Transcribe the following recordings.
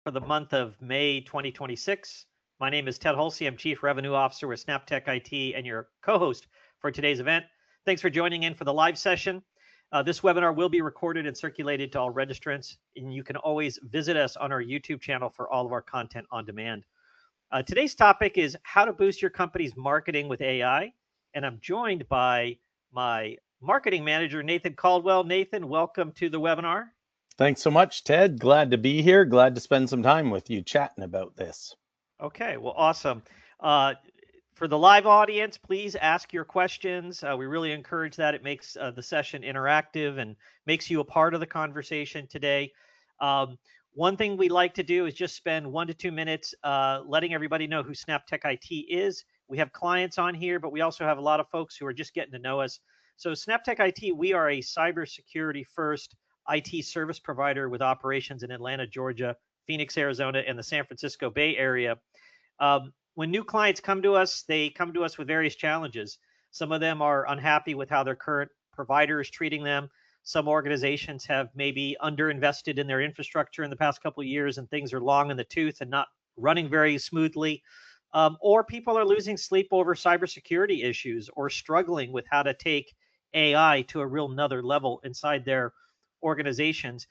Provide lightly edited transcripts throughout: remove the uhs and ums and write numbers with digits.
for the month of May 2026. My name is Ted Hulsy. I'm Chief Revenue Officer with SnapTech IT and your co-host for today's event. Thanks for joining in for the live session. This webinar will be recorded and circulated to all registrants, and you can always visit us on our YouTube channel for all of our content on demand. Today's topic is how to boost your company's marketing with AI, and I'm joined by my marketing manager, Nathan Caldwell. Nathan, welcome to the webinar. Thanks so much, Ted. Glad to be here. Glad to spend some time with you chatting about this. Okay, well, awesome. For the live audience, please ask your questions. We really encourage that. It makes the session interactive and makes you a part of the conversation today. One thing we like to do is just spend 1 to 2 minutes letting everybody know who SnapTech IT is. We have clients on here, but we also have a lot of folks who are just getting to know us. So SnapTech IT, we are a cybersecurity first IT service provider with operations in Atlanta, Georgia, Phoenix, Arizona, and the San Francisco Bay Area. When new clients come to us, they come to us with various challenges. Some of them are unhappy with how their current provider is treating them. Some organizations have maybe underinvested in their infrastructure in the past couple of years, and things are long in the tooth and not running very smoothly. Or people are losing sleep over cybersecurity issues or struggling with how to take AI to a real another level inside their organizations.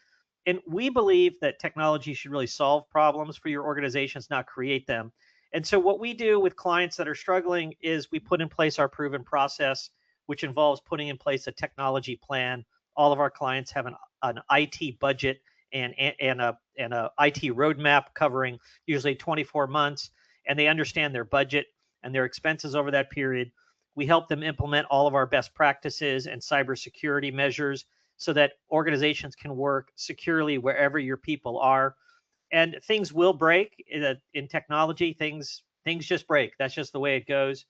And we believe that technology should really solve problems for your organizations, not create them. And so what we do with clients that are struggling is we put in place our proven process, which involves putting in place a technology plan. All of our clients have an IT budget and a IT roadmap covering usually 24 months, and they understand their budget and their expenses over that period. We help them implement all of our best practices and cybersecurity measures so that organizations can work securely wherever your people are. And things will break in technology. Things just break. That's just the way it goes.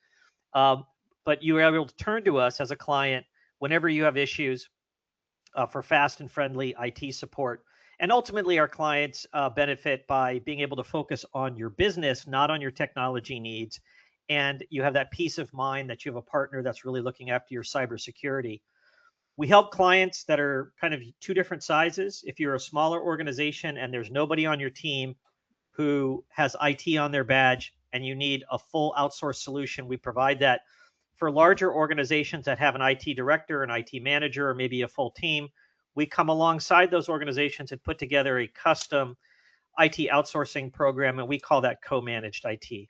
But you are able to turn to us as a client whenever you have issues for fast and friendly IT support. And ultimately, our clients benefit by being able to focus on your business, not on your technology needs. And you have that peace of mind that you have a partner that's really looking after your cybersecurity. We help clients that are kind of two different sizes. If you're a smaller organization and there's nobody on your team who has IT on their badge and you need a full outsourced solution, we provide that. For larger organizations that have an IT director, an IT manager, or maybe a full team, we come alongside those organizations and put together a custom IT outsourcing program, and we call that co-managed IT.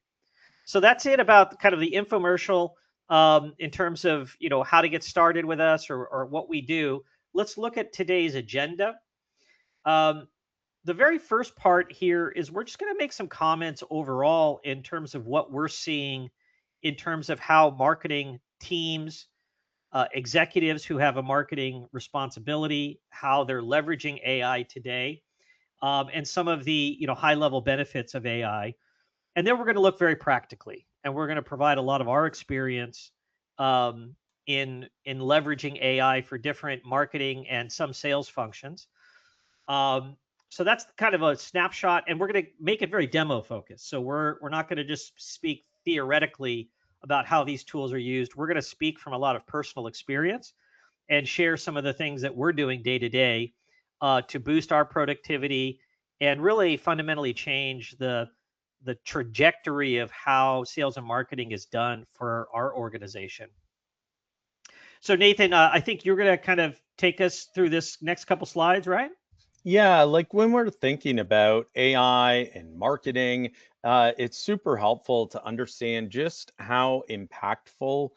So that's it about kind of the infomercial. In terms of how to get started with us or what we do. Let's look at today's agenda. The very first part here is we're just going to make some comments overall in terms of what we're seeing in terms of how marketing teams, executives who have a marketing responsibility, how they're leveraging AI today, and some of the high level benefits of AI. And then we're going to look very practically, and we're going to provide a lot of our experience in leveraging AI for different marketing and some sales functions. So that's kind of a snapshot, and we're going to make it very demo focused. So we're not going to just speak theoretically about how these tools are used. We're going to speak from a lot of personal experience and share some of the things that we're doing day to day to boost our productivity and really fundamentally change the trajectory of how sales and marketing is done for our organization. So Nathan, I think you're going to kind of take us through this next couple slides, right? Yeah, like when we're thinking about AI and marketing, it's super helpful to understand just how impactful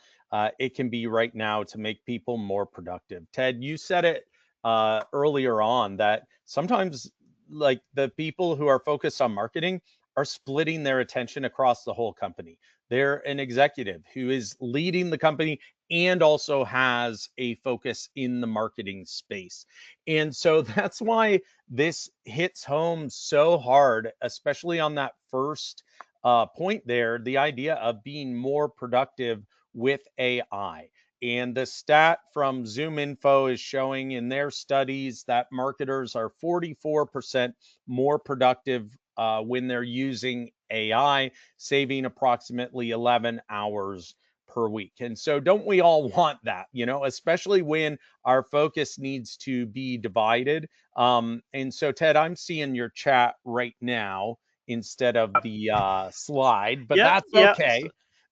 it can be right now to make people more productive. Ted, you said it earlier on that sometimes like the people who are focused on marketing are splitting their attention across the whole company. They're an executive who is leading the company and also has a focus in the marketing space. And so that's why this hits home so hard, especially on that first point there, the idea of being more productive with AI. And the stat from Zoom Info is showing in their studies that marketers are 44% more productive when they're using AI, saving approximately 11 hours per week. And so don't we all want that, especially when our focus needs to be divided. And so Ted, I'm seeing your chat right now instead of the slide, but Yep, that's yep. okay.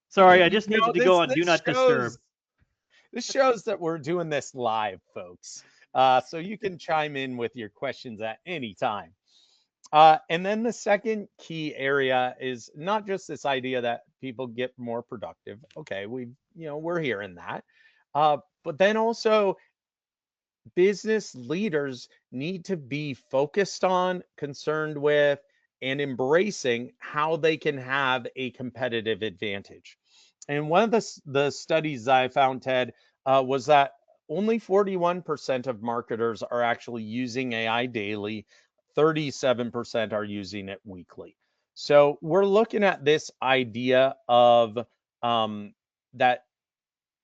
Sorry, I just needed to go This on Do Not Disturb. shows that we're doing this live, folks. So you can chime in with your questions at any time. And then the second key area is not just this idea that people get more productive. Okay, we're hearing that. But then also business leaders need to be focused on, concerned with, and embracing how they can have a competitive advantage. And one of the studies I found, Ted, was that only 41% of marketers are actually using AI daily, 37% are using it weekly. So we're looking at this idea of that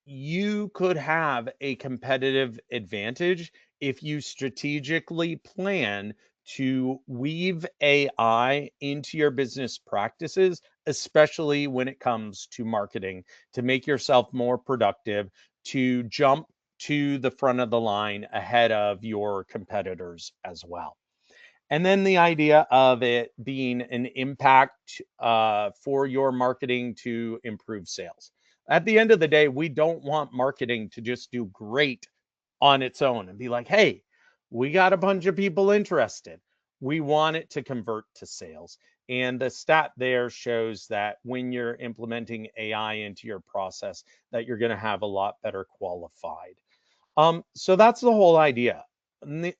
you could have a competitive advantage if you strategically plan to weave AI into your business practices, especially when it comes to marketing, to make yourself more productive, to jump to the front of the line ahead of your competitors as well. And then the idea of it being an impact for your marketing to improve sales. At the end of the day, we don't want marketing to just do great on its own and be like, hey, we got a bunch of people interested. We want it to convert to sales. And the stat there shows that when you're implementing AI into your process, that you're going to have a lot better qualified. So that's the whole idea.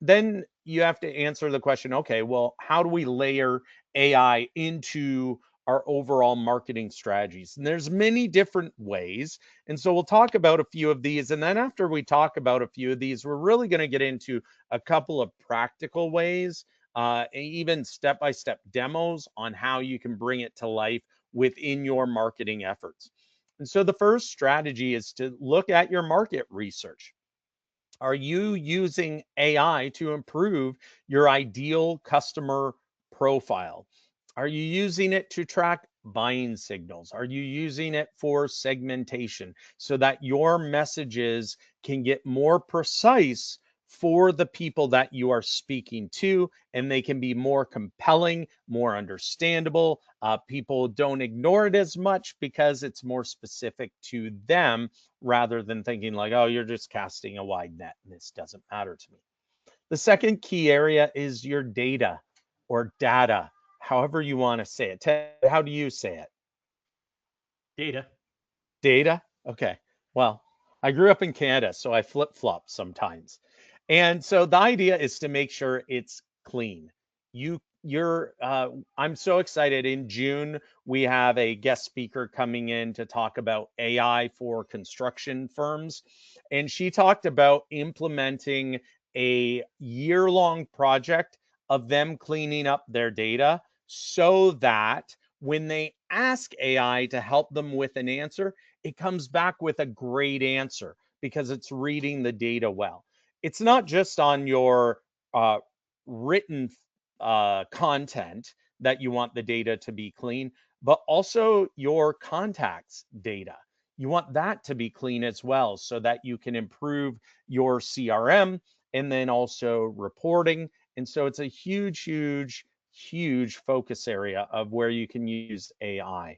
Then you have to answer the question, okay, well, how do we layer AI into our overall marketing strategies? And there's many different ways. And so we'll talk about a few of these. And then after we talk about a few of these, we're really going to get into a couple of practical ways, and even step-by-step demos on how you can bring it to life within your marketing efforts. And so the first strategy is to look at your market research. Are you using AI to improve your ideal customer profile? Are you using it to track buying signals? Are you using it for segmentation so that your messages can get more precise for the people that you are speaking to, and they can be more compelling, more understandable? People don't ignore it as much because it's more specific to them rather than thinking like, oh, you're just casting a wide net and this doesn't matter to me. The second key area is your data or data, however you want to say it. Ted, how do you say it? Data. Data? Okay. Well, I grew up in Canada, so I flip flop sometimes. And so the idea is to make sure it's clean. I'm so excited. In June, we have a guest speaker coming in to talk about AI for construction firms. And she talked about implementing a year-long project of them cleaning up their data so that when they ask AI to help them with an answer, it comes back with a great answer because it's reading the data well. It's not just on your uh, written content that you want the data to be clean, but also your contacts data. You want that to be clean as well so that you can improve your CRM and then also reporting. And so it's a huge focus area of where you can use AI.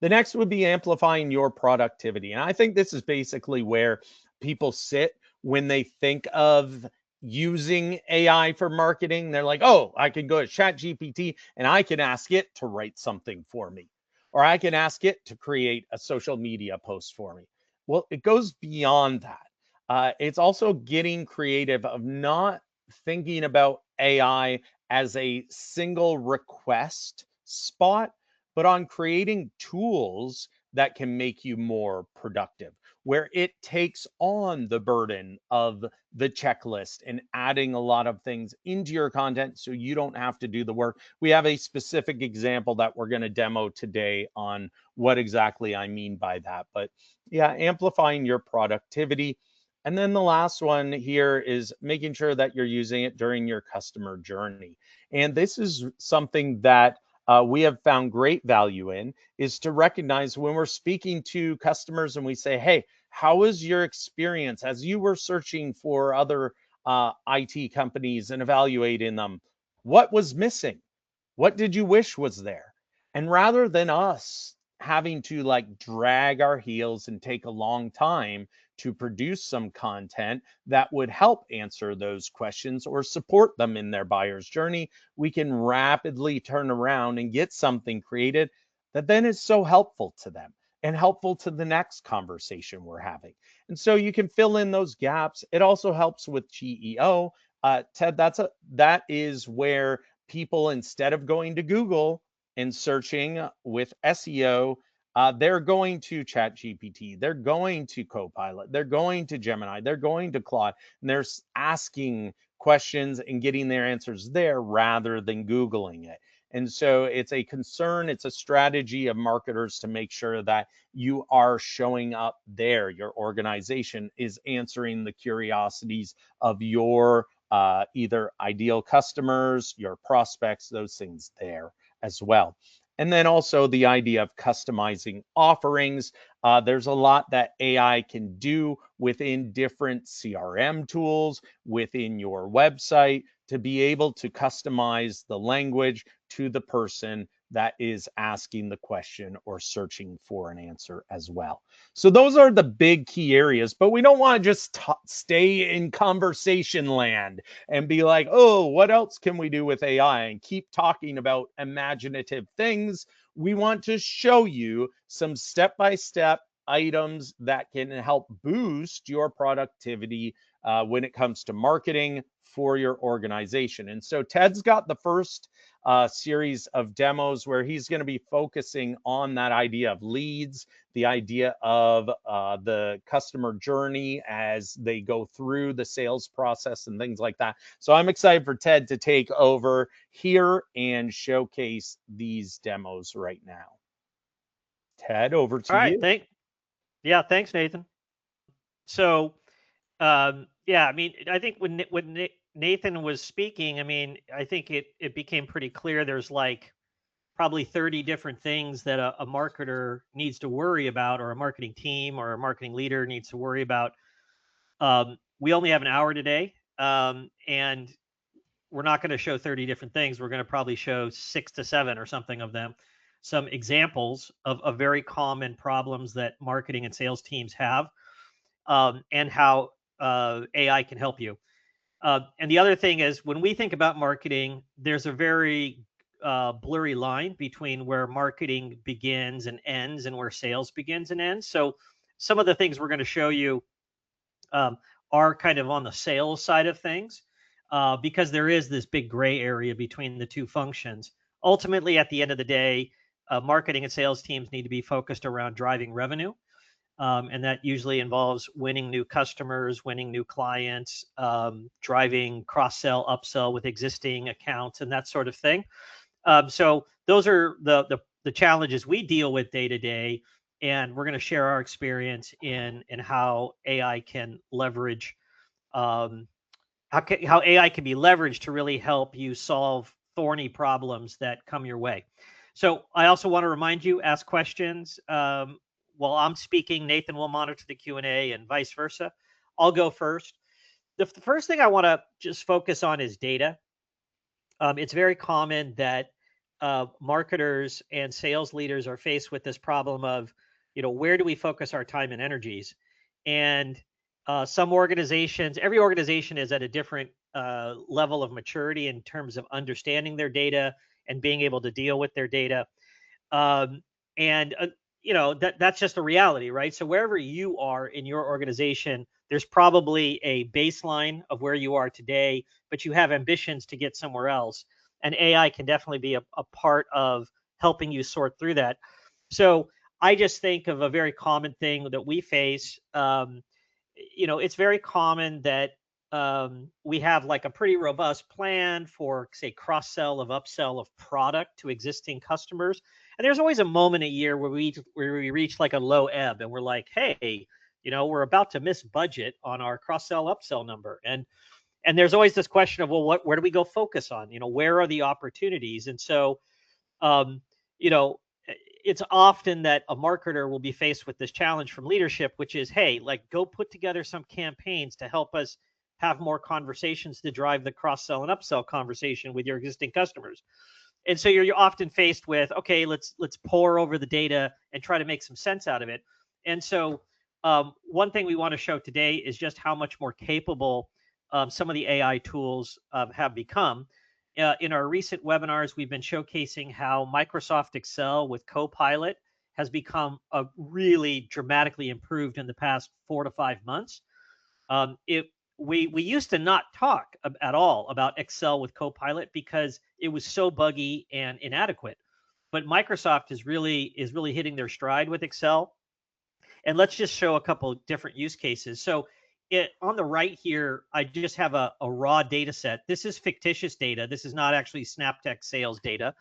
The next would be amplifying your productivity. And I think this is basically where people sit when they think of using AI for marketing. They're like, oh, I can go to Chat GPT and I can ask it to write something for me, or I can ask it to create a social media post for me. Well, it goes beyond that. It's also getting creative of not thinking about AI as a single request spot, but on creating tools that can make you more productive, where it takes on the burden of the checklist and adding a lot of things into your content so you don't have to do the work. We have a specific example that we're going to demo today on what exactly I mean by that. But yeah, amplifying your productivity. And then the last one here is making sure that you're using it during your customer journey. And this is something that we have found great value in is to recognize when we're speaking to customers and we say, hey, how was your experience as you were searching for other IT companies and evaluating them? What was missing? What did you wish was there? And rather than us having to like drag our heels and take a long time to produce some content that would help answer those questions or support them in their buyer's journey, we can rapidly turn around and get something created that then is so helpful to them and helpful to the next conversation we're having. And so you can fill in those gaps. It also helps with GEO. Ted, that is where people, instead of going to Google and searching with SEO, they're going to Chat GPT, they're going to Copilot, they're going to Gemini, they're going to Claude, and they're asking questions and getting their answers there rather than Googling it. And so it's a concern, it's a strategy of marketers to make sure that you are showing up there. Your organization is answering the curiosities of your either ideal customers, your prospects, those things there as well. And then also the idea of customizing offerings. There's a lot that AI can do within different CRM tools, within your website, to be able to customize the language to the person that is asking the question or searching for an answer as well. So those are the big key areas, but we don't want to just stay in conversation land and be like, oh, what else can we do with AI and keep talking about imaginative things. We want to show you some step-by-step items that can help boost your productivity when it comes to marketing for your organization. And so Ted's got the first series of demos where he's going to be focusing on that idea of leads, the idea of the customer journey as they go through the sales process and things like that. So I'm excited for Ted to take over here and showcase these demos right now. Ted, over to All right. you. Thanks, Nathan. So, yeah, I mean, I think when Nathan was speaking, I mean, I think it became pretty clear there's like probably 30 different things that a marketer needs to worry about, or a marketing team or a marketing leader needs to worry about. We only have an hour today, and we're not going to show 30 different things. We're going to probably show 6 to 7 or something of them, some examples of very common problems that marketing and sales teams have, and how AI can help you. And the other thing is, when we think about marketing, there's a very blurry line between where marketing begins and ends and where sales begins and ends. So some of the things we're going to show you um, are kind of on the sales side of things, because there is this big gray area between the two functions. Ultimately, at the end of the day, marketing and sales teams need to be focused around driving revenue. And that usually involves winning new customers, winning new clients, driving cross-sell, upsell with existing accounts, and that sort of thing. So those are the challenges we deal with day to day, and we're going to share our experience in how AI can leverage, um, how AI can be leveraged to really help you solve thorny problems that come your way. So I also want to remind you, ask questions. While I'm speaking, Nathan will monitor the Q&A and vice versa. I'll go first. The first thing I want to just focus on is data. It's very common that marketers and sales leaders are faced with this problem of, where do we focus our time and energies? And some organizations, every organization is at a different level of maturity in terms of understanding their data and being able to deal with their data. And that's just a reality, right? So wherever you are in your organization, there's probably a baseline of where you are today, but you have ambitions to get somewhere else. And AI can definitely be a part of helping you sort through that. So I just think of a very common thing that we face. It's very common that we have like a pretty robust plan for, say, cross-sell of upsell of product to existing customers. And there's always a moment a year where we reach like a low ebb, and we're like, hey, we're about to miss budget on our cross-sell upsell number. And there's always this question of, well, where do we go focus on? Where are the opportunities? And so you know, it's often that a marketer will be faced with this challenge from leadership, which is, hey, like, go put together some campaigns to help us have more conversations to drive the cross sell and upsell conversation with your existing customers. And so you're often faced with, okay, let's pore over the data and try to make some sense out of it. And so one thing we want to show today is just how much more capable some of the AI tools have become. In our recent webinars, we've been showcasing how Microsoft Excel with Copilot has become a really dramatically improved in the past 4 to 5 months. We used to not talk at all about Excel with Copilot because it was so buggy and inadequate. But Microsoft is really hitting their stride with Excel. And let's just show a couple different use cases. So on the right here, I just have a raw data set. This is fictitious data. This is not actually SnapTech sales data.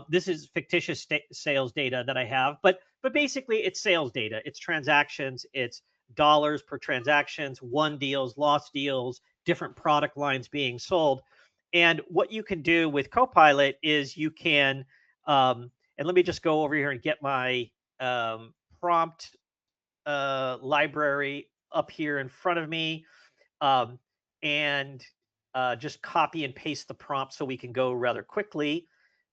This is fictitious sales data that I have, but basically it's sales data. It's transactions. It's dollars per transactions, won deals, lost deals, different product lines being sold. And what you can do with Copilot is you can, and let me just go over here and get my prompt library up here in front of me, and just copy and paste the prompt so we can go rather quickly.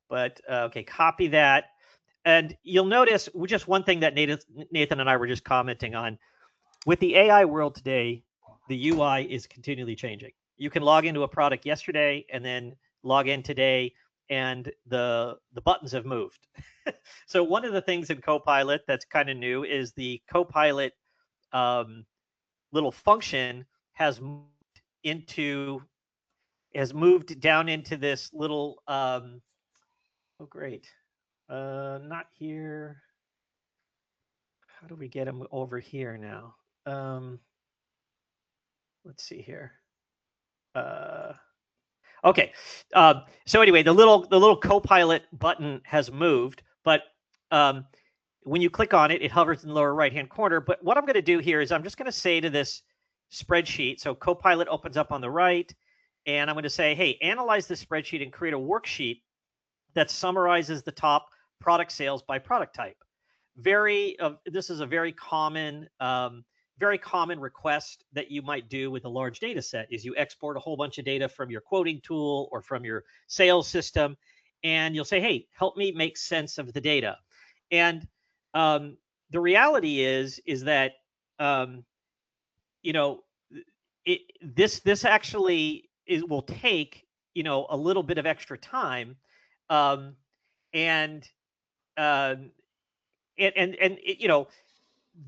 But okay, copy that. And you'll notice just one thing that Nathan and I were just commenting on. With the AI world today, the UI is continually changing. You can log into a product yesterday and then log in today, and the buttons have moved. So one of the things in Copilot that's kind of new is the Copilot little function has moved down into this little oh great, not here. How do we get them over here now? Let's see here. Okay. So anyway, the little Copilot button has moved, but when you click on it, it hovers in the lower right-hand corner. But what I'm going to do here is I'm just going to say to this spreadsheet, so Copilot opens up on the right, and I'm going to say, hey, analyze this spreadsheet and create a worksheet that summarizes the top product sales by product type. This is a very common request that you might do with a large data set is you export a whole bunch of data from your quoting tool or from your sales system, and you'll say, hey, help me make sense of the data. And the reality is that this actually will take a little bit of extra time, and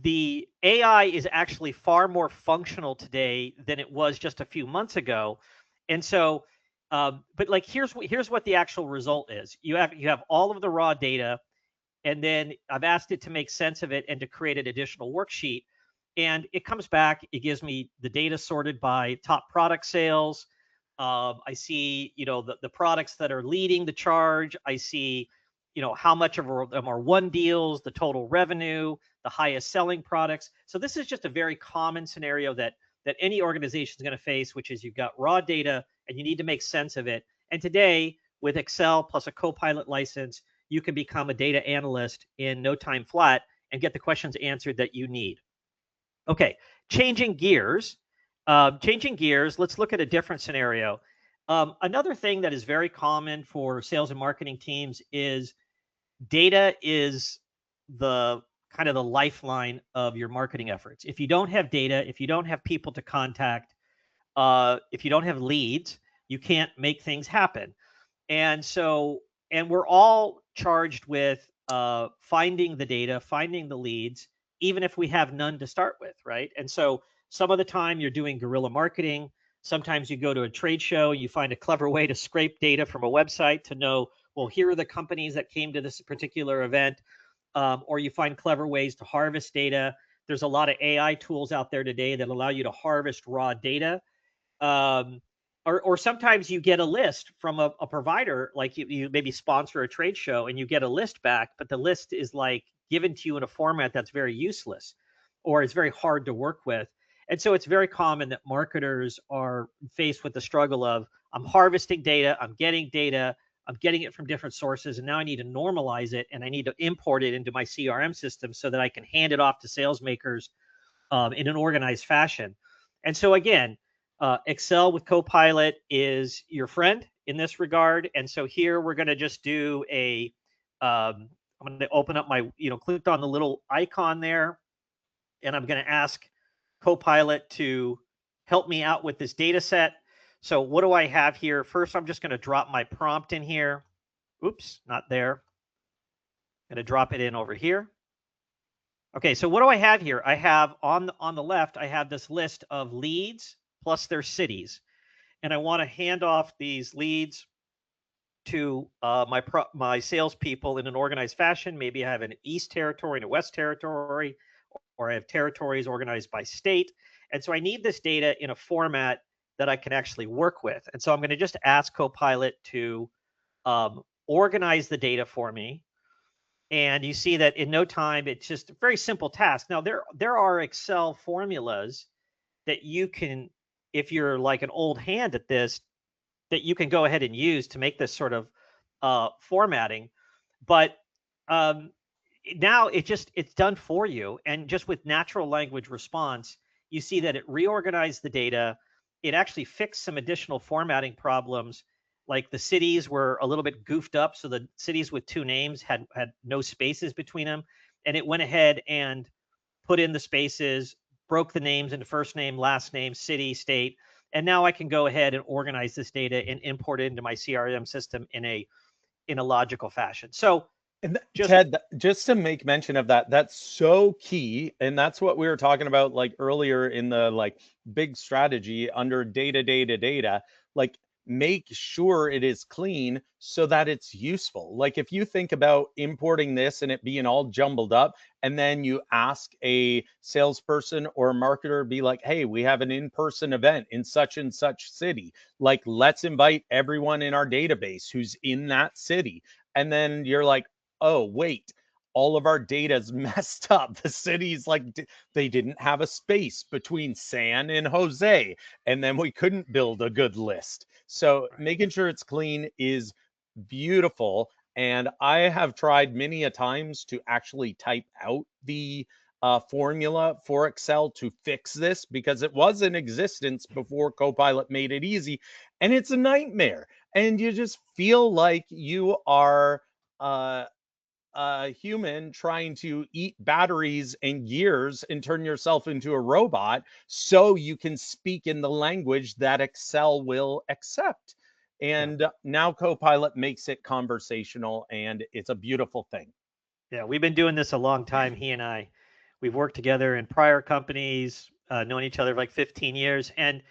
the AI is actually far more functional today than it was just a few months ago. And so, but like here's what the actual result is. You have all of the raw data, and then I've asked it to make sense of it and to create an additional worksheet. And it comes back, it gives me the data sorted by top product sales. I see, the products that are leading the charge. I see, how much of them are won deals, the total revenue, the highest selling products. So this is just a very common scenario that any organization is going to face, which is you've got raw data and you need to make sense of it. And today, with Excel plus a Copilot license, you can become a data analyst in no time flat and get the questions answered that you need. Okay, changing gears. Let's look at a different scenario. Another thing that is very common for sales and marketing teams is data is the kind of the lifeline of your marketing efforts. If you don't have data, if you don't have people to contact, if you don't have leads, you can't make things happen. And so, and we're all charged with finding the data, finding the leads, even if we have none to start with, right? And so some of the time you're doing guerrilla marketing. Sometimes you go to a trade show, you find a clever way to scrape data from a website to know, well, here are the companies that came to this particular event, or you find clever ways to harvest data. There's a lot of AI tools out there today that allow you to harvest raw data. Or sometimes you get a list from a provider, like you maybe sponsor a trade show and you get a list back, but the list is like given to you in a format that's very useless or it's very hard to work with. And so it's very common that marketers are faced with the struggle of, I'm harvesting data, I'm getting data, I'm getting it from different sources, and now I need to normalize it, and I need to import it into my CRM system so that I can hand it off to sales makers in an organized fashion. And so again, Excel with Copilot is your friend in this regard. And so here we're going to just do I'm going to open up my, clicked on the little icon there, and I'm going to ask Copilot to help me out with this data set. So what do I have here? First, I'm just going to drop my prompt in here. Oops, not there. I'm going to drop it in over here. Okay, so what do I have here? I have on the left, I have this list of leads plus their cities, and I want to hand off these leads to my salespeople in an organized fashion. Maybe I have an East Territory and a West Territory, or I have territories organized by state. And so I need this data in a format that I can actually work with. And so I'm going to just ask Copilot to organize the data for me. And you see that in no time, it's just a very simple task. Now, there are Excel formulas that you can, if you're like an old hand at this, that you can go ahead and use to make this sort of formatting. But now it's done for you. And just with natural language response, you see that it reorganized the data. It actually fixed some additional formatting problems, like the cities were a little bit goofed up. So the cities with two names had no spaces between them. And it went ahead and put in the spaces, broke the names into first name, last name, city, state. And now I can go ahead and organize this data and import it into my CRM system in a logical fashion. So And Ted, just to make mention of that, that's so key. And that's what we were talking about like earlier in the like big strategy under data, like make sure it is clean so that it's useful. Like if you think about importing this and it being all jumbled up, and then you ask a salesperson or a marketer, be like, hey, we have an in-person event in such and such city. Like, let's invite everyone in our database who's in that city. And then you're like, oh, wait, all of our data is messed up. The cities, like, they didn't have a space between San and Jose, and then we couldn't build a good list. So making sure it's clean is beautiful. And I have tried many a times to actually type out the formula for Excel to fix this, because it was in existence before Copilot made it easy, and it's a nightmare. And you just feel like you are a human trying to eat batteries and gears and turn yourself into a robot so you can speak in the language that Excel will accept. And now Copilot makes it conversational, and it's a beautiful thing. Yeah, we've been doing this a long time. He and I, we've worked together in prior companies, known each other for like 15 years. And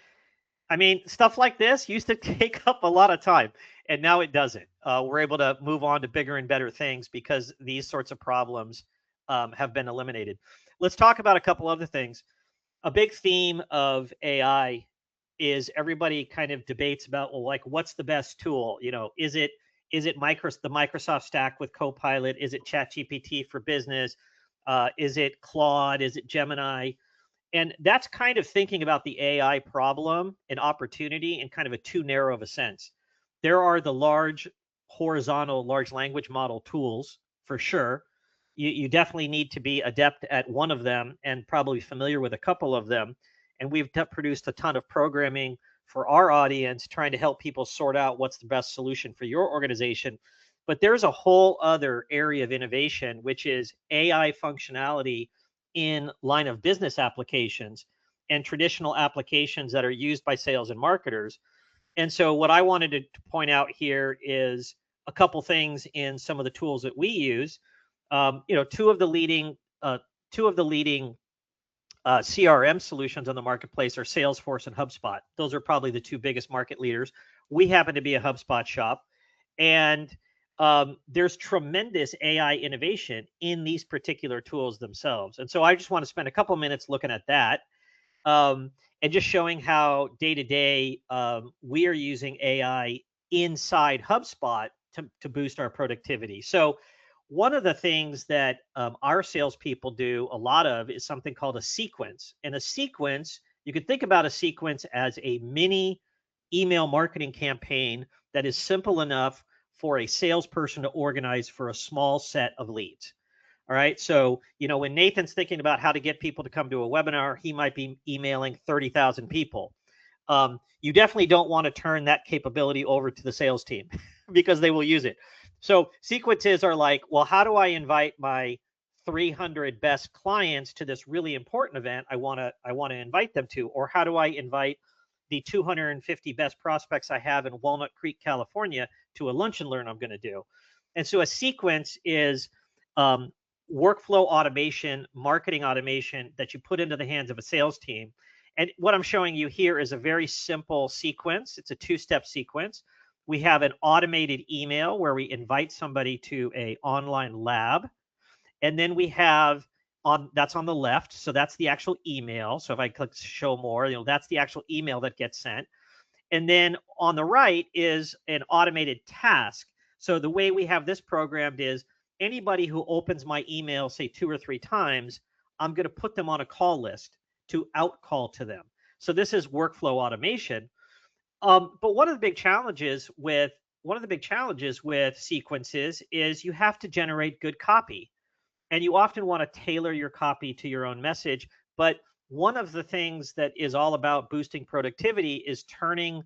I mean, stuff like this used to take up a lot of time, and now it doesn't. We're able to move on to bigger and better things because these sorts of problems have been eliminated. Let's talk about a couple other things. A big theme of AI is everybody kind of debates about, well, like, what's the best tool? Is it the Microsoft stack with Copilot? Is it ChatGPT for business? Is it Claude? Is it Gemini? And that's kind of thinking about the AI problem and opportunity in kind of a too narrow of a sense. There are the large horizontal large language model tools for sure. You definitely need to be adept at one of them and probably familiar with a couple of them. And we've produced a ton of programming for our audience, trying to help people sort out what's the best solution for your organization. But there's a whole other area of innovation, which is AI functionality in line of business applications and traditional applications that are used by sales and marketers. And so what I wanted to point out here is a couple things in some of the tools that we use. Two of the leading CRM solutions on the marketplace are Salesforce and HubSpot. Those are probably the two biggest market leaders. We happen to be a HubSpot shop, and there's tremendous AI innovation in these particular tools themselves. And so I just want to spend a couple minutes looking at that, and just showing how day to day we are using AI inside HubSpot to boost our productivity. So one of the things that our salespeople do a lot of is something called a sequence. And a sequence, you could think about a sequence as a mini email marketing campaign that is simple enough for a salesperson to organize for a small set of leads. All right. So, when Nathan's thinking about how to get people to come to a webinar, he might be emailing 30,000 people. You definitely don't want to turn that capability over to the sales team because they will use it. So sequences are like, well, how do I invite my 300 best clients to this really important event I want to invite them to? Or how do I invite the 250 best prospects I have in Walnut Creek, California to a lunch and learn I'm going to do? And so a sequence is workflow automation, marketing automation that you put into the hands of a sales team. And what I'm showing you here is a very simple sequence. It's a two-step sequence. We have an automated email where we invite somebody to an online lab. And then we have that's on the left. So that's the actual email. So if I click show more, that's the actual email that gets sent. And then on the right is an automated task. So the way we have this programmed is anybody who opens my email, say 2 or 3 times, I'm going to put them on a call list to out call to them. So this is workflow automation. But one of the big challenges with sequences is you have to generate good copy, and you often want to tailor your copy to your own message. But one of the things that is all about boosting productivity is turning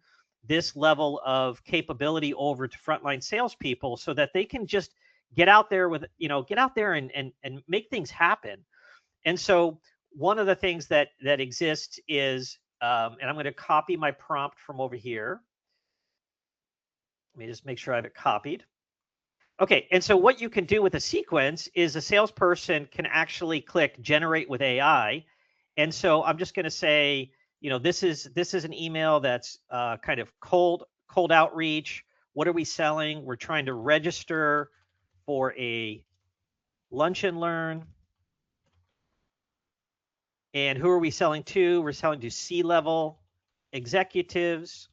this level of capability over to frontline salespeople so that they can just get out there and make things happen. And so one of the things that exists is, and I'm going to copy my prompt from over here. Let me just make sure I have it copied. Okay, and so what you can do with a sequence is a salesperson can actually click generate with AI. And so I'm just going to say, this is an email that's kind of cold outreach. What are we selling? We're trying to register for a lunch and learn. And who are we selling to? We're selling to C-level executives.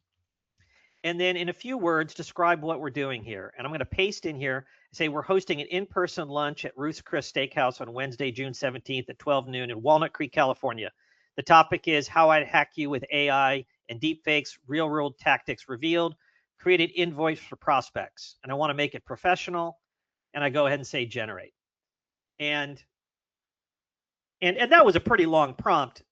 And then in a few words, describe what we're doing here. And I'm going to paste in here, say we're hosting an in-person lunch at Ruth's Chris Steakhouse on Wednesday, June 17th at 12 noon in Walnut Creek, California. The topic is how I'd hack you with AI and deepfakes, real-world tactics revealed, created invoice for prospects. And I want to make it professional. And I go ahead and say generate. And that was a pretty long prompt,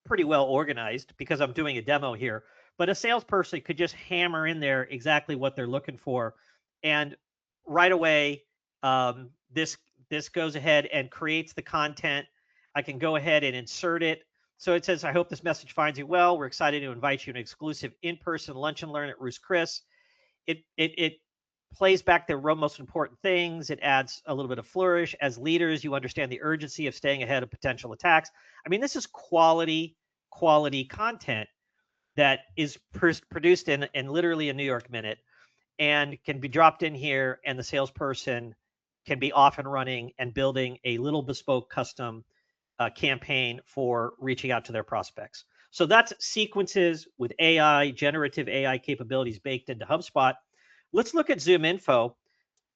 pretty well organized because I'm doing a demo here. But a salesperson could just hammer in there exactly what they're looking for, and right away, this goes ahead and creates the content. I can go ahead and insert it. So it says, "I hope this message finds you well. We're excited to invite you to an exclusive in-person lunch and learn at Ruth's Chris." It plays back the most important things. It adds a little bit of flourish. As leaders, you understand the urgency of staying ahead of potential attacks. I mean, this is quality content that is produced in literally a New York minute and can be dropped in here, and the salesperson can be off and running and building a little bespoke custom campaign for reaching out to their prospects. So that's sequences with AI, generative AI capabilities baked into HubSpot. Let's look at ZoomInfo.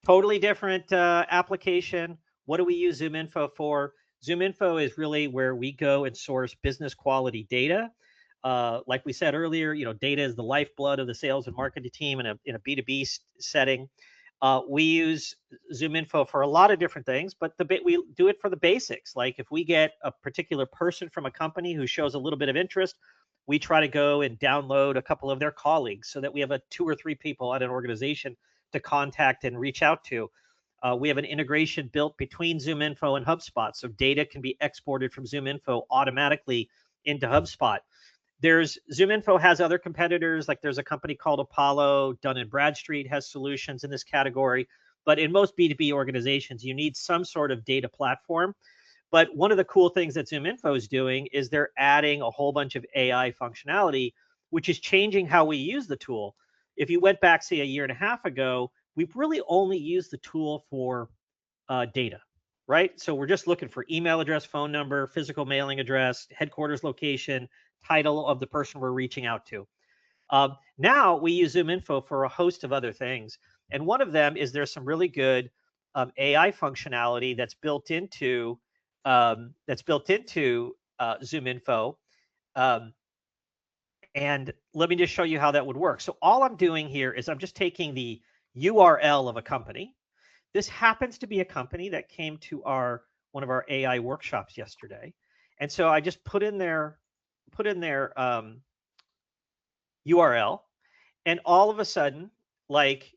Totally different application. What do we use ZoomInfo for? ZoomInfo is really where we go and source business quality data. Like we said earlier, data is the lifeblood of the sales and marketing team in a B2B setting. We use ZoomInfo for a lot of different things, but we do it for the basics. Like if we get a particular person from a company who shows a little bit of interest, we try to go and download a couple of their colleagues so that we have 2 or 3 people at an organization to contact and reach out to. We have an integration built between ZoomInfo and HubSpot, so data can be exported from ZoomInfo automatically into HubSpot. ZoomInfo has other competitors, like there's a company called Apollo. Dun & Bradstreet has solutions in this category. But in most B2B organizations, you need some sort of data platform. But one of the cool things that ZoomInfo is doing is they're adding a whole bunch of AI functionality, which is changing how we use the tool. If you went back, say, a year and a half ago, we've really only used the tool for data, right? So we're just looking for email address, phone number, physical mailing address, headquarters location, title of the person we're reaching out to. Now we use ZoomInfo for a host of other things. And one of them is there's some really good AI functionality that's built into ZoomInfo. And let me just show you how that would work. So all I'm doing here is I'm just taking the URL of a company. This happens to be a company that came to one of our AI workshops yesterday, and so I just put in their URL, and all of a sudden, like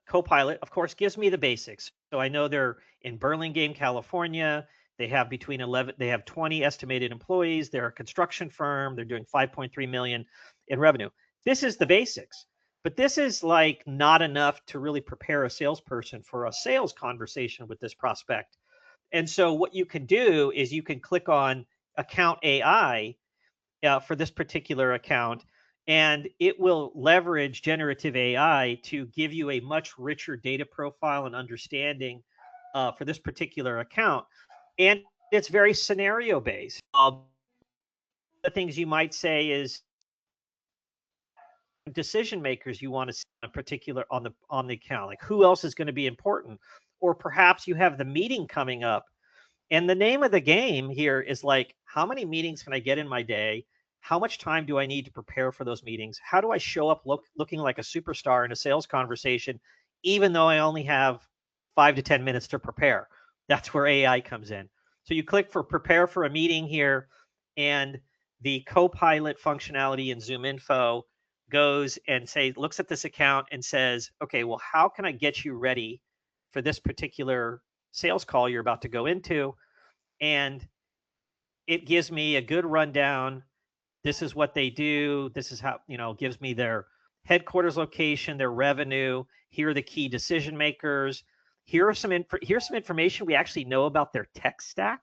Copilot, of course, gives me the basics. So I know they're in Burlingame, California. They have between 11, they have 20 estimated employees. They're a construction firm. They're doing 5.3 million in revenue. This is the basics, but this is like not enough to really prepare a salesperson for a sales conversation with this prospect. And so what you can do is you can click on account AI for this particular account, and it will leverage generative AI to give you a much richer data profile and understanding for this particular account. And it's very scenario based. The things you might say is decision makers you want to see on a particular on the account, like who else is going to be important, or perhaps you have the meeting coming up. And the name of the game here is like, how many meetings can I get in my day? How much time do I need to prepare for those meetings? How do I show up looking like a superstar in a sales conversation, even though I only have 5 to 10 minutes to prepare? That's where AI comes in. So you click for prepare for a meeting here, and the Copilot functionality in Zoom Info goes and looks at this account and says, okay, well, how can I get you ready for this particular sales call you're about to go into? And it gives me a good rundown. This is what they do. This is how, gives me their headquarters location, their revenue. Here are the key decision makers. Here's some information we actually know about their tech stack.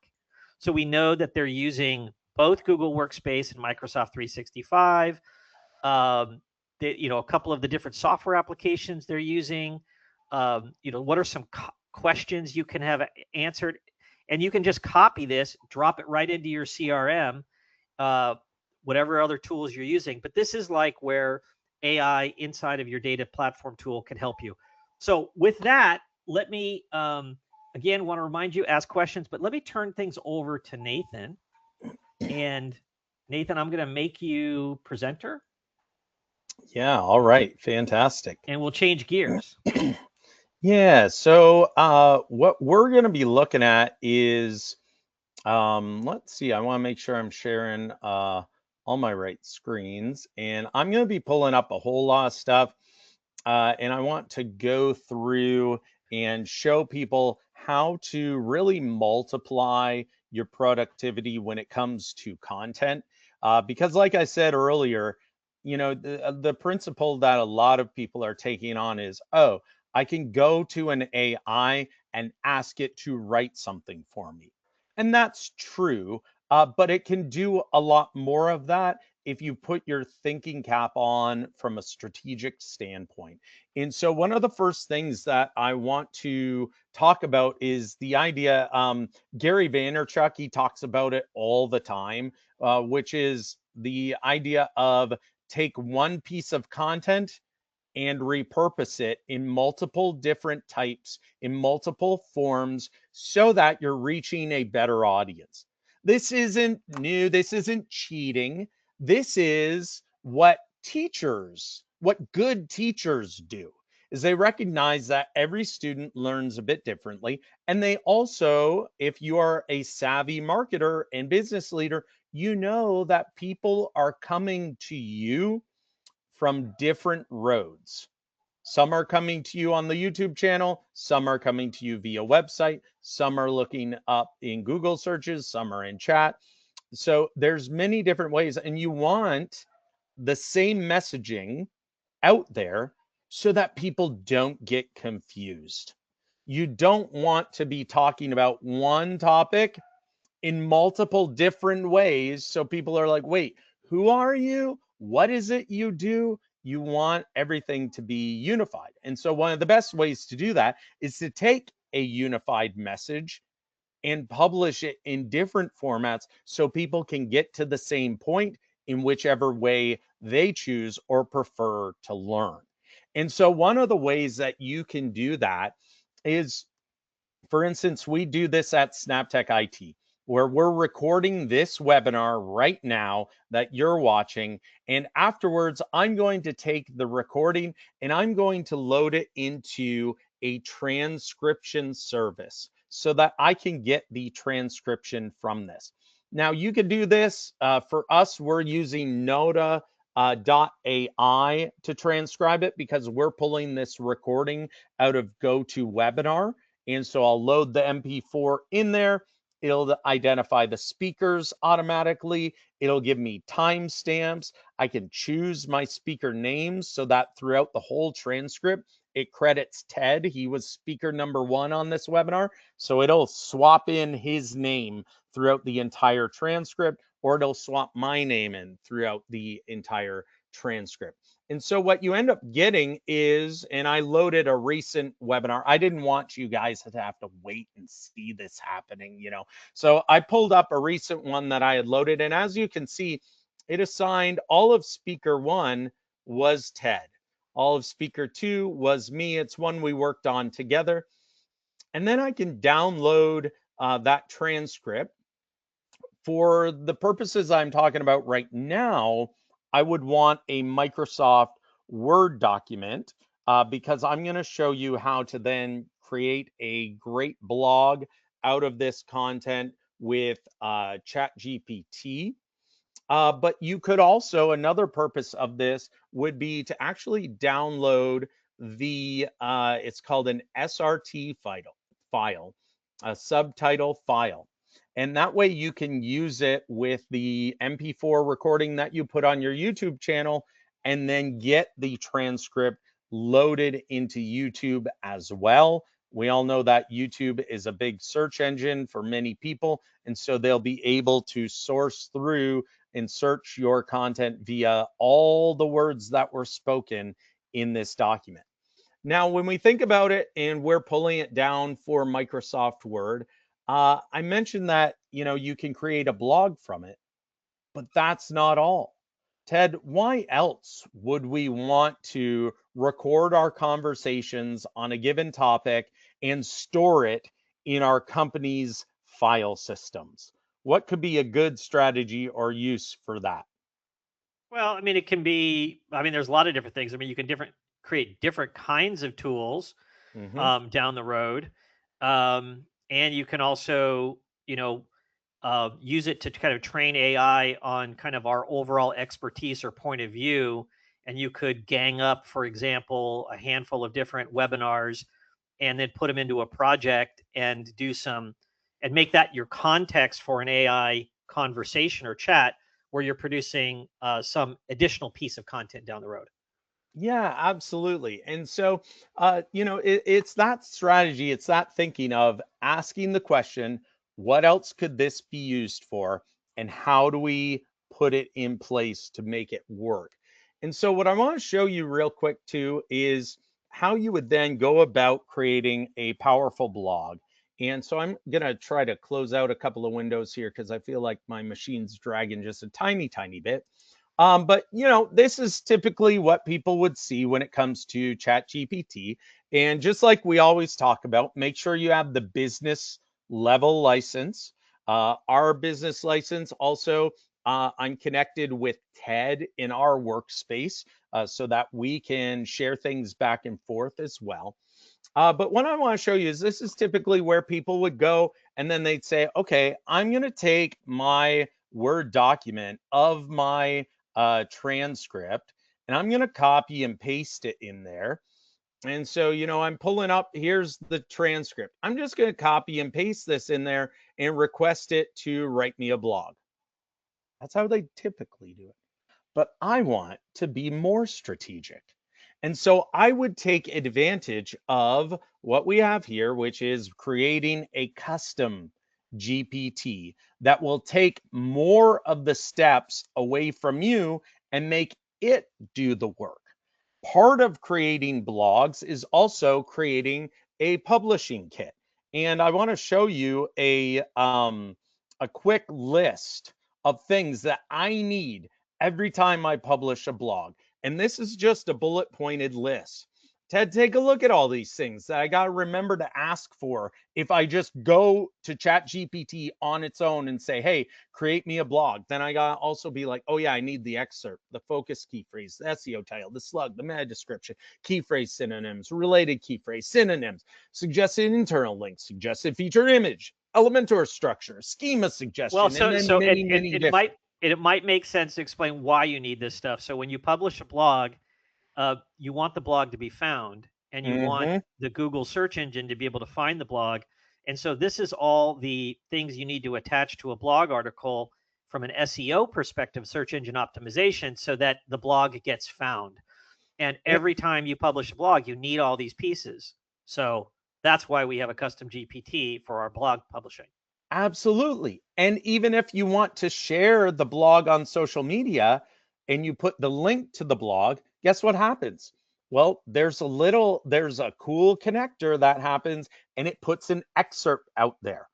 So we know that they're using both Google Workspace and Microsoft 365. A couple of the different software applications they're using. What are some questions you can have answered? And you can just copy this, drop it right into your CRM, whatever other tools you're using. But this is like where AI inside of your data platform tool can help you. So with that, let me, again, want to remind you, ask questions, but let me turn things over to Nathan. And Nathan, I'm going to make you presenter. Yeah, all right, fantastic. And we'll change gears. Yeah, so what we're going to be looking at is, let's see, I want to make sure I'm sharing all my right screens, and I'm going to be pulling up a whole lot of stuff, and I want to go through and show people how to really multiply your productivity when it comes to content. Because like I said earlier, the principle that a lot of people are taking on is, oh, I can go to an AI and ask it to write something for me. And that's true, but it can do a lot more of that if you put your thinking cap on from a strategic standpoint. And so, one of the first things that I want to talk about is the idea. Gary Vaynerchuk, he talks about it all the time, which is the idea of take one piece of content and repurpose it in multiple different types, in multiple forms, so that you're reaching a better audience. This isn't new. This isn't cheating. This is what good teachers do, is they recognize that every student learns a bit differently. And they also, if you are a savvy marketer and business leader, you know that people are coming to you from different roads. Some are coming to you on the YouTube channel, some are coming to you via website, some are looking up in Google searches, some are in chat. So there's many different ways, and you want the same messaging out there so that people don't get confused. You don't want to be talking about one topic in multiple different ways. So people are like, wait, who are you? What is it you do? You want everything to be unified. And so one of the best ways to do that is to take a unified message and publish it in different formats so people can get to the same point in whichever way they choose or prefer to learn. And so one of the ways that you can do that is, for instance, we do this at SnapTech IT. where we're recording this webinar right now that you're watching. And afterwards, I'm going to take the recording and I'm going to load it into a transcription service so that I can get the transcription from this. Now, you could do this. For us, we're using Noda .ai to transcribe it because we're pulling this recording out of GoToWebinar. And so I'll load the MP4 in there. It'll identify the speakers automatically. It'll give me timestamps. I can choose my speaker names so that throughout the whole transcript, it credits Ted. He was speaker number 1 on this webinar. So it'll swap in his name throughout the entire transcript, or it'll swap my name in throughout the entire transcript. And so what you end up getting is, and I loaded a recent webinar. I didn't want you guys to have to wait and see this happening, So I pulled up a recent one that I had loaded. And as you can see, it assigned all of speaker 1 was Ted. All of speaker 2 was me. It's one we worked on together. And then I can download that transcript. For the purposes I'm talking about right now, I would want a Microsoft Word document because I'm going to show you how to then create a great blog out of this content with ChatGPT. But you could also, another purpose of this would be to actually download it's called an SRT file, a subtitle file. And that way you can use it with the MP4 recording that you put on your YouTube channel and then get the transcript loaded into YouTube as well. We all know that YouTube is a big search engine for many people. And so they'll be able to source through and search your content via all the words that were spoken in this document. Now, when we think about it and we're pulling it down for Microsoft Word, I mentioned that, you can create a blog from it, but that's not all. Ted, why else would we want to record our conversations on a given topic and store it in our company's file systems? What could be a good strategy or use for that? Well, I mean, it can be. I mean, there's a lot of different things. I mean, you can create different kinds of tools Mm-hmm. down the road, and you can also, use it to kind of train AI on kind of our overall expertise or point of view. And you could gang up, for example, a handful of different webinars and then put them into a project and and make that your context for an AI conversation or chat where you're producing some additional piece of content down the road. Yeah, absolutely. And so, it's that strategy, it's that thinking of asking the question, what else could this be used for? And how do we put it in place to make it work? And so, what I want to show you real quick too is how you would then go about creating a powerful blog. And so, I'm going to try to close out a couple of windows here because I feel like my machine's dragging just a tiny, tiny bit. But this is typically what people would see when it comes to Chat GPT. And just like we always talk about, make sure you have the business level license. Our business license also, I'm connected with Ted in our workspace so that we can share things back and forth as well. But what I want to show you is this is typically where people would go and then they'd say, okay, I'm going to take my Word document of my transcript and I'm going to copy and paste it in there. And so, I'm pulling up, here's the transcript. I'm just going to copy and paste this in there and request it to write me a blog. That's how they typically do it, but I want to be more strategic. And so I would take advantage of what we have here, which is creating a custom GPT that will take more of the steps away from you and make it do the work. Part of creating blogs is also creating a publishing kit. And I want to show you a quick list of things that I need every time I publish a blog. And this is just a bullet pointed list. Ted, take a look at all these things that I got to remember to ask for. If I just go to Chat GPT on its own and say, hey, create me a blog, then I got to also be like, oh yeah, I need the excerpt, the focus key phrase, the SEO title, the slug, the meta description, key phrase synonyms, related key phrase synonyms, suggested internal links, suggested feature image, Elementor structure, schema Well, suggestion, and so then so many, many it different. might make sense to explain why you need this stuff. So when you publish a blog, you want the blog to be found, and you want Mm-hmm. the Google search engine to be able to find the blog. And so this is all the things you need to attach to a blog article from an SEO perspective, search engine optimization, so that the blog gets found. And every time you publish a blog, you need all these pieces. So that's why we have a custom GPT for our blog publishing. Absolutely. And even if you want to share the blog on social media and you put the link to the blog, guess what happens? Well, there's a cool connector that happens and it puts an excerpt out there.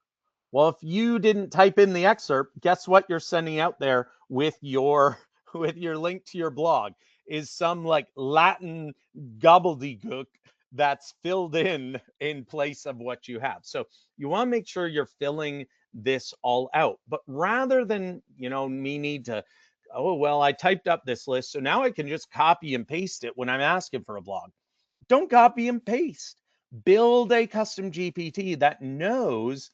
Well, if you didn't type in the excerpt, guess what you're sending out there with your with your link to your blog is some like Latin gobbledygook that's filled in place of what you have. So you want to make sure you're filling this all out. But rather than, me need to, oh, well, I typed up this list, so now I can just copy and paste it when I'm asking for a blog. Don't copy and paste. Build a custom GPT that knows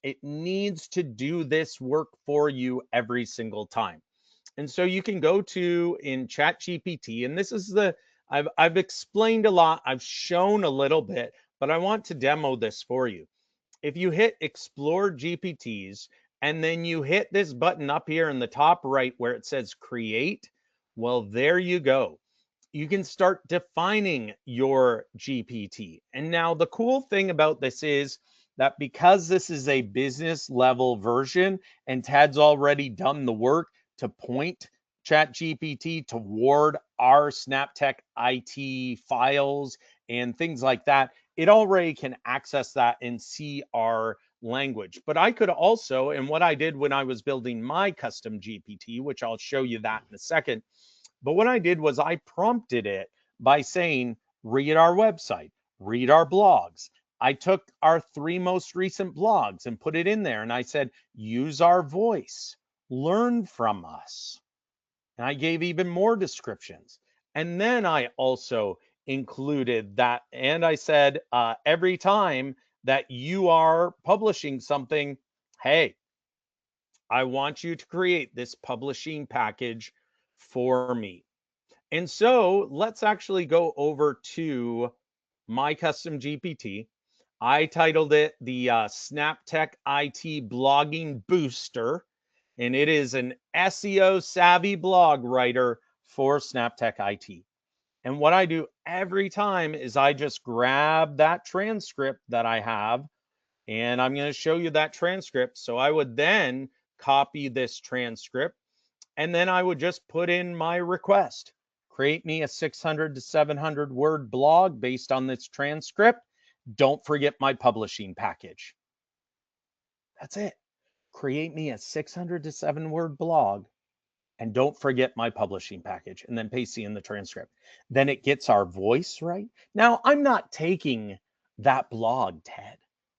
it needs to do this work for you every single time. And so you can go to in Chat GPT, and this is I've explained a lot, I've shown a little bit, but I want to demo this for you. If you hit Explore GPTs and then you hit this button up here in the top right where it says Create, well, there you go. You can start defining your GPT. And now the cool thing about this is that because this is a business level version and Tad's already done the work to point ChatGPT toward our SnapTech IT files and things like that, it already can access that and see our language. But I could also, and what I did when I was building my custom GPT, which I'll show you that in a second, but what I did was I prompted it by saying, read our website, read our blogs. I took our 3 most recent blogs and put it in there. And I said, use our voice, learn from us. And I gave even more descriptions. And then I also included that. And I said, every time that you are publishing something, hey, I want you to create this publishing package for me. And so let's actually go over to my custom GPT. I titled it the SnapTech IT Blogging Booster, and it is an SEO savvy blog writer for SnapTech IT. And what I do every time is I just grab that transcript that I have, and I'm going to show you that transcript. So I would then copy this transcript and then I would just put in my request. Create me a 600 to 700 word blog based on this transcript. Don't forget my publishing package. That's it. Create me a 600 to 7 word blog and don't forget my publishing package, and then paste in the transcript. Then it gets our voice right. Now, I'm not taking that blog, Ted.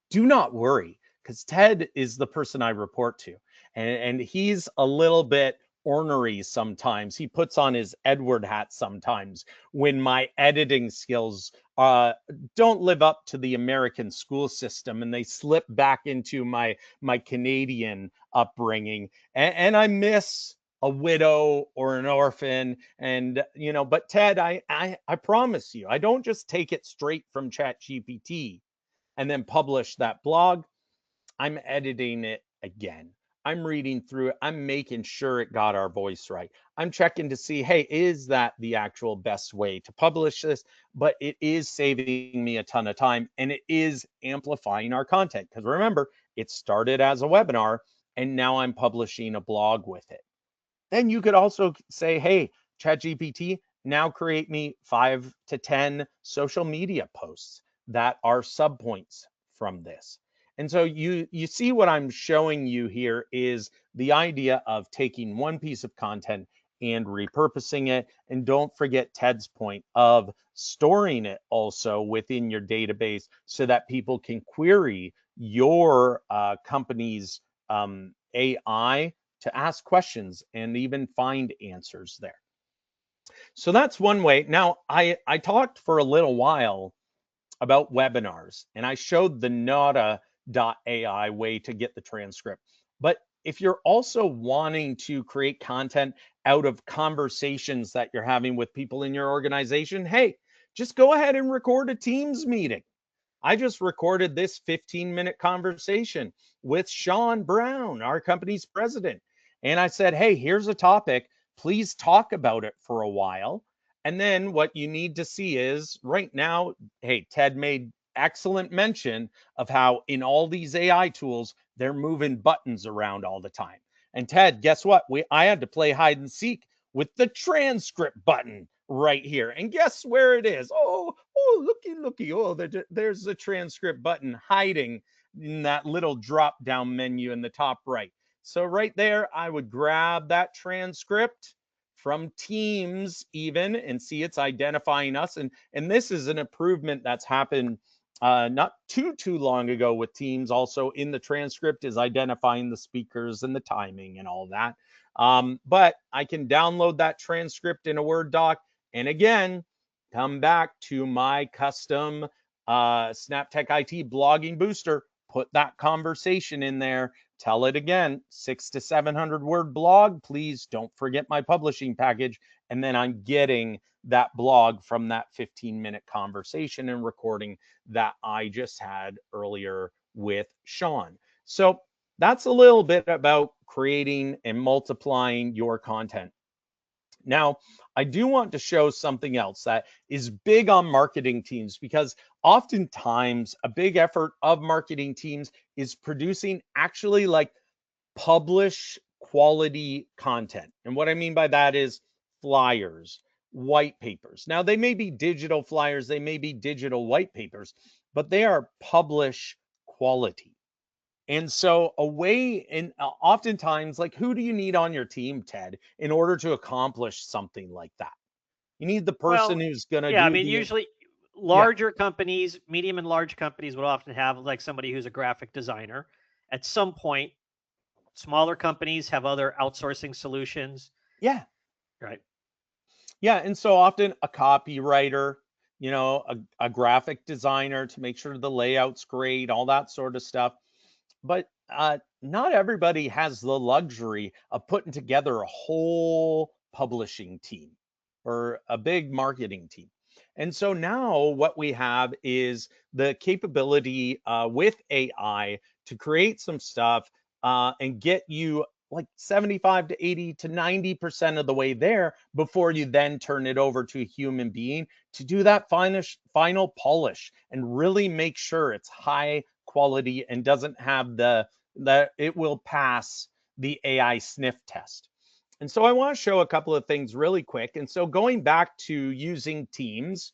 Do not worry, because Ted is the person I report to, and he's a little bit ornery sometimes. He puts on his Edward hat sometimes when my editing skills don't live up to the American school system, and they slip back into my Canadian upbringing, and I miss a widow or an orphan. And but Ted, I promise you, I don't just take it straight from Chat GPT and then publish that blog. I'm editing it again. I'm reading through it. I'm making sure it got our voice right. I'm checking to see, hey, is that the actual best way to publish this? But it is saving me a ton of time and it is amplifying our content. Because remember, it started as a webinar and now I'm publishing a blog with it. Then you could also say, hey, ChatGPT, now create me 5 to 10 social media posts that are subpoints from this. And so you see what I'm showing you here is the idea of taking one piece of content and repurposing it. And don't forget Ted's point of storing it also within your database so that people can query your company's AI to ask questions and even find answers there. So that's one way. Now, I talked for a little while about webinars, and I showed the Nada.ai way to get the transcript. But if you're also wanting to create content out of conversations that you're having with people in your organization, hey, just go ahead and record a Teams meeting. I just recorded this 15-minute conversation with Sean Brown, our company's president. And I said, hey, here's a topic. Please talk about it for a while. And then what you need to see is right now, hey, Ted made excellent mention of how in all these AI tools, they're moving buttons around all the time. And Ted, guess what? I had to play hide and seek with the transcript button right here. And guess where it is? Oh, looky. Oh, there's the transcript button hiding in that little drop down menu in the top right. So right there, I would grab that transcript from Teams even and see it's identifying us. And this is an improvement that's happened not too long ago with Teams. Also in the transcript is identifying the speakers and the timing and all that. But I can download that transcript in a Word doc. And again, come back to my custom SnapTech IT blogging booster, put that conversation in there, tell it again, 600 to 700 word blog, please don't forget my publishing package. And then I'm getting that blog from that 15-minute conversation and recording that I just had earlier with Sean. So that's a little bit about creating and multiplying your content. Now, I do want to show something else that is big on marketing teams, because oftentimes a big effort of marketing teams is producing actually like publish quality content. And what I mean by that is flyers, white papers. Now, they may be digital flyers, they may be digital white papers, but they are publish quality. And so a way, and oftentimes, like, who do you need on your team, Ted, in order to accomplish something like that? You need the person Well, who's going to yeah, I do mean, the, usually yeah, larger companies, medium and large companies would often have like somebody who's a graphic designer. At some point, smaller companies have other outsourcing solutions, yeah, right? yeah. And so often a copywriter, a graphic designer to make sure the layout's great, all that sort of stuff. But not everybody has the luxury of putting together a whole publishing team or a big marketing team. And so now what we have is the capability with AI to create some stuff and get you like 75 to 80 to 90% of the way there before you then turn it over to a human being to do that final polish and really make sure it's high quality and doesn't have that it will pass the AI sniff test. And so I want to show a couple of things really quick. And so going back to using Teams,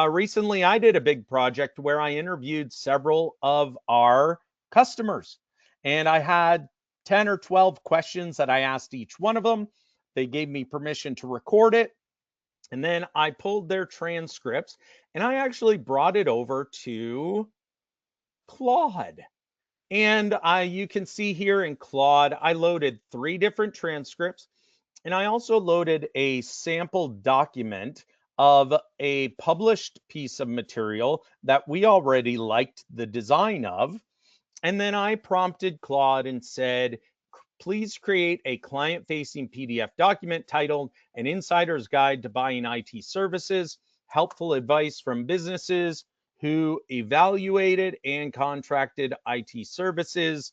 recently I did a big project where I interviewed several of our customers, and I had 10 or 12 questions that I asked each one of them. They gave me permission to record it. And then I pulled their transcripts and I actually brought it over to Claude. And you can see here in Claude, I loaded 3 different transcripts, and I also loaded a sample document of a published piece of material that we already liked the design of. And then I prompted Claude and said, please create a client-facing PDF document titled An Insider's Guide to Buying IT Services, Helpful Advice from Businesses Who Evaluated and Contracted IT Services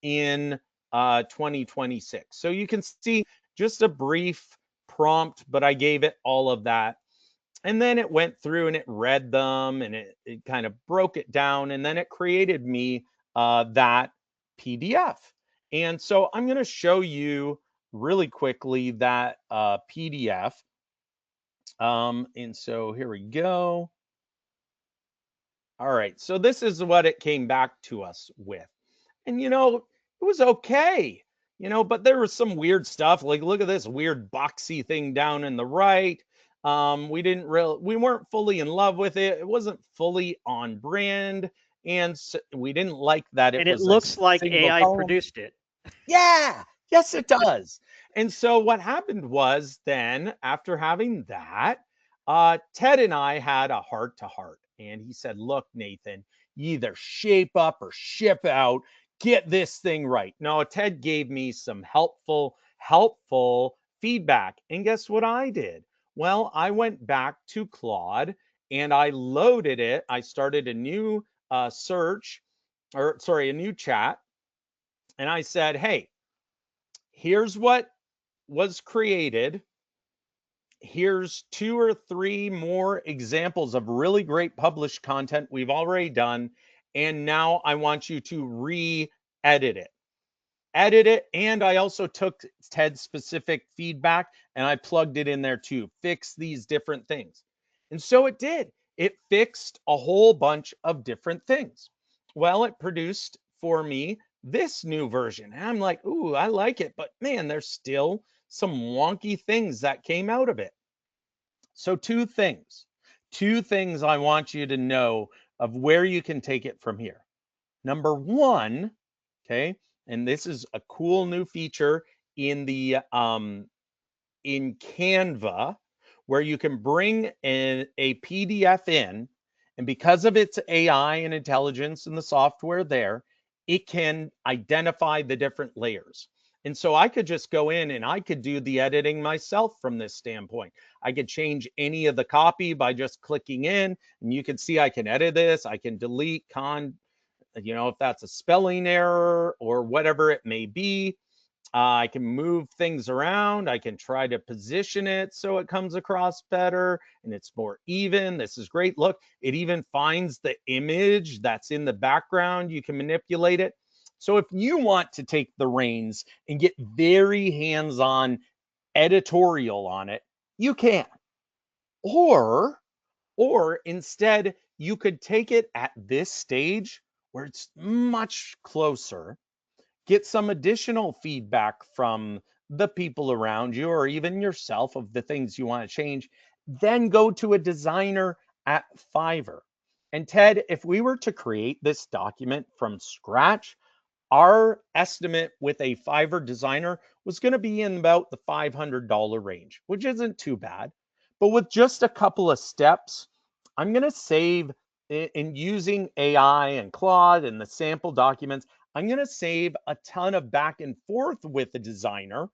in 2026. So you can see just a brief prompt, but I gave it all of that. And then it went through and it read them and it kind of broke it down. And then it created me that PDF. And so I'm going to show you really quickly that PDF. And so here we go. All right. So this is what it came back to us with. And, it was okay. but there was some weird stuff. Like, look at this weird boxy thing down in the right. We weren't fully in love with it. It wasn't fully on brand. And so we didn't like that it And it was a looks like single AI column. produced it. Yeah, yes, it does. And so what happened was then, after having that, Ted and I had a heart to heart. And he said, look, Nathan, you either shape up or ship out, get this thing right. No, Ted gave me some helpful feedback. And guess what I did? Well, I went back to Claude and I loaded it. I started a new a new chat. And I said, hey, here's what was created. Here's 2 or 3 more examples of really great published content we've already done. And now I want you to re-edit it. Edit it. And I also took Ted's specific feedback and I plugged it in there too. Fix these different things. And so it did. It fixed a whole bunch of different things. Well, it produced for me this new version. And I'm like, ooh, I like it. But man, there's still some wonky things that came out of it. So, two things I want you to know of where you can take it from here. Number one, okay, and this is a cool new feature in the in Canva where you can bring in a PDF in, and because of its AI and intelligence and the software there, it can identify the different layers. And so I could just go in and I could do the editing myself from this standpoint. I could change any of the copy by just clicking in, and you can see I can edit this, I can delete if that's a spelling error or whatever it may be. I can move things around. I can try to position it so it comes across better and it's more even. This is great. Look, it even finds the image that's in the background. You can manipulate it. So if you want to take the reins and get very hands-on editorial on it, you can. Or instead, you could take it at this stage where it's much closer, get some additional feedback from the people around you or even yourself of the things you want to change, then go to a designer at Fiverr. And Ted, if we were to create this document from scratch, our estimate with a Fiverr designer was going to be in about the $500 range, which isn't too bad. But with just a couple of steps, I'm going to save in using AI and Claude and the sample documents. I'm going to save a ton of back and forth with the designer.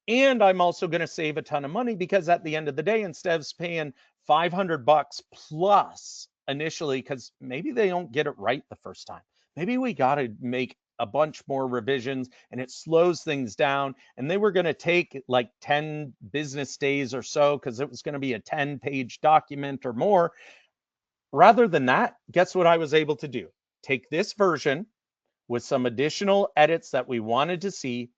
And I'm also going to save a ton of money because at the end of the day, instead of paying $500 plus initially, because maybe they don't get it right the first time, maybe we got to make a bunch more revisions and it slows things down. And they were going to take like 10 business days or so because it was going to be a 10-page document or more. Rather than that, guess what I was able to do? Take this version with some additional edits that we wanted to see,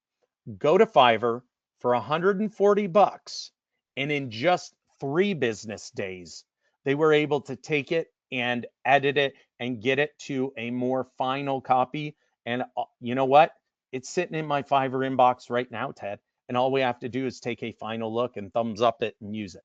go to Fiverr for $140, and in just 3 business days, they were able to take it and edit it and get it to a more final copy. And you know what? It's sitting in my Fiverr inbox right now, Ted. And all we have to do is take a final look and thumbs up it and use it.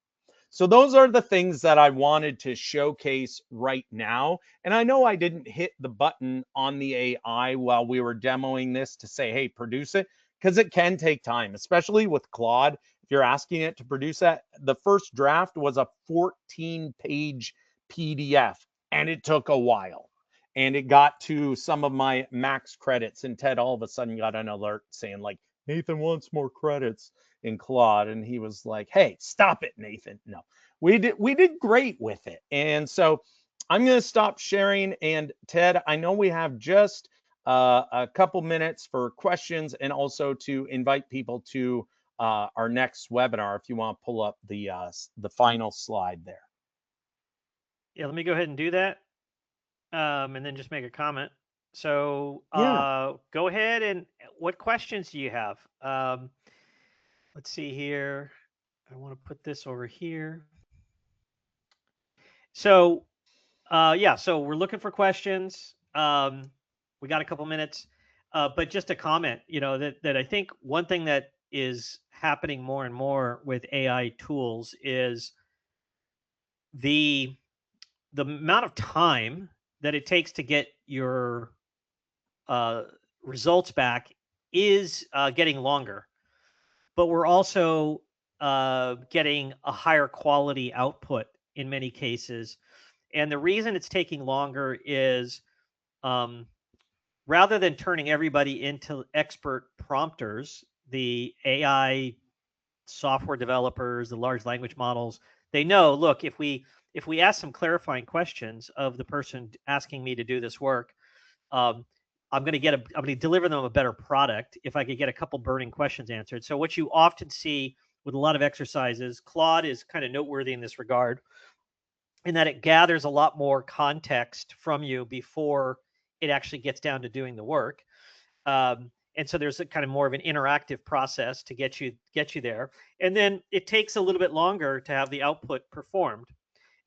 So those are the things that I wanted to showcase right now. And I know I didn't hit the button on the AI while we were demoing this to say, hey, produce it, because it can take time, especially with Claude. If you're asking it to produce that, the first draft was a 14-page PDF and it took a while. And it got to some of my max credits, and Ted all of a sudden got an alert saying, like, Nathan wants more credits in Claude. And he was like, hey, stop it, Nathan. No, we did great with it. And so I'm going to stop sharing. And Ted, I know we have just a couple minutes for questions and also to invite people to our next webinar. If you want to pull up the final slide there. Yeah, let me go ahead and do that, and then just make a comment. So Yeah. go ahead and what questions do you have? Let's see here. I want to put this over here. So yeah, so we're looking for questions. We got a couple minutes. But just a comment, that I think one thing that is happening more and more with AI tools is the amount of time that it takes to get your uh, results back is getting longer, but we're also getting a higher quality output in many cases. And the reason it's taking longer is um, rather than turning everybody into expert prompters, the AI software developers, the large language models, they know, look, if we ask some clarifying questions of the person asking me to do this work, um, I'm going to deliver them a better product if I could get a couple burning questions answered. So what you often see with a lot of exercises, Claude is kind of noteworthy in this regard, in that it gathers a lot more context from you before it actually gets down to doing the work. And so there's a kind of more of an interactive process to get you there. And then it takes a little bit longer to have the output performed.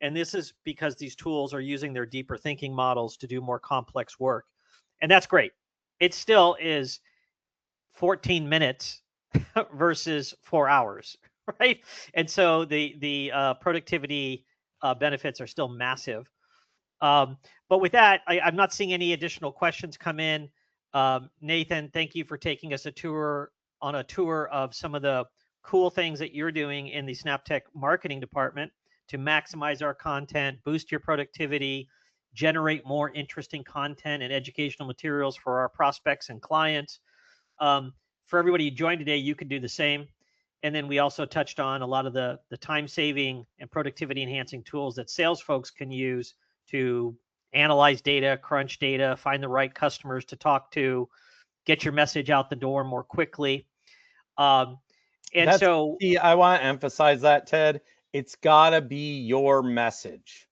And this is because these tools are using their deeper thinking models to do more complex work. And that's great. It still is 14 minutes versus 4 hours, right? And so the productivity benefits are still massive. Um, but with that, I'm not seeing any additional questions come in. Nathan, thank you for taking us on a tour of some of the cool things that you're doing in the SnapTech marketing department to maximize our content, boost your productivity, generate more interesting content and educational materials for our prospects and clients. For everybody who joined today, you can do the same. And then we also touched on a lot of the time saving and productivity enhancing tools that sales folks can use to analyze data, crunch data, find the right customers to talk to, get your message out the door more quickly. Um, and That's so, key. I want to emphasize that, Ted. It's got to be your message.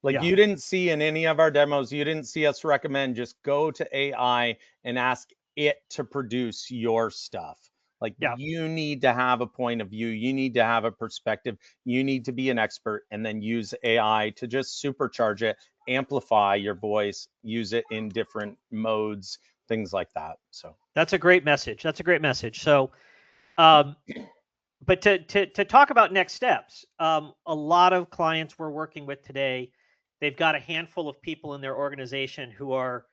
Like, yeah, you didn't see in any of our demos, you didn't see us recommend just go to AI and ask it to produce your stuff. Like, yeah, you need to have a point of view, you need to have a perspective, you need to be an expert, and then use AI to just supercharge it, amplify your voice, use it in different modes, things like that. So that's a great message. That's a great message. So, um, but to talk about next steps, a lot of clients we're working with today, they've got a handful of people in their organization who are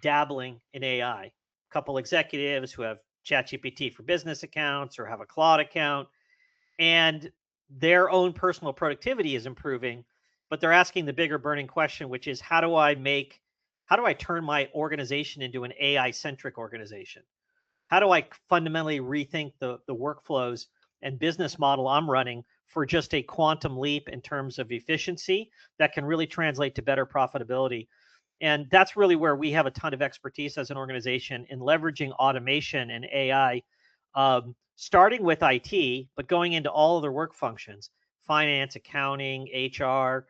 dabbling in AI. A couple executives who have ChatGPT for business accounts or have a Claude account, and their own personal productivity is improving, but they're asking the bigger burning question, which is how do I turn my organization into an AI centric organization? How do I fundamentally rethink the workflows and business model I'm running for just a quantum leap in terms of efficiency that can really translate to better profitability? And that's really where we have a ton of expertise as an organization in leveraging automation and AI, starting with IT, but going into all other work functions: finance, accounting, HR,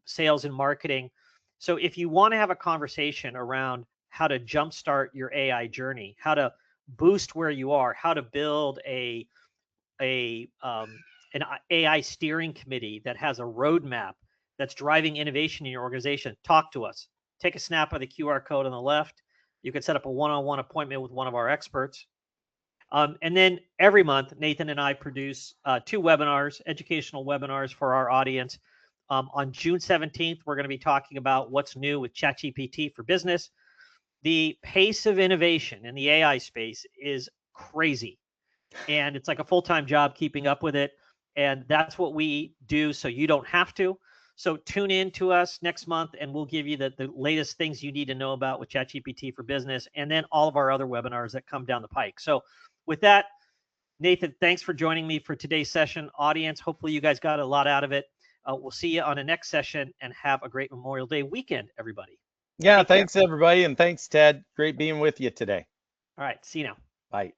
sales, and marketing. So if you want to have a conversation around how to jumpstart your AI journey, how to boost where you are, how to build a an AI steering committee that has a roadmap that's driving innovation in your organization, talk to us. Take a snap of the QR code on the left. You can set up a one-on-one appointment with one of our experts. And then every month, Nathan and I produce 2 educational webinars for our audience. On June 17th, we're going to be talking about what's new with ChatGPT for business. The pace of innovation in the AI space is crazy, and it's like a full-time job keeping up with it. And that's what we do, so you don't have to. So tune in to us next month, and we'll give you the latest things you need to know about with ChatGPT for business, and then all of our other webinars that come down the pike. So with that, Nathan, thanks for joining me for today's session. Audience, hopefully you guys got a lot out of it. We'll see you on the next session, and have a great Memorial Day weekend, everybody. yeah, Take care. thanks everybody, and thanks, Ted. Great being with you today. All right, see you now. Bye.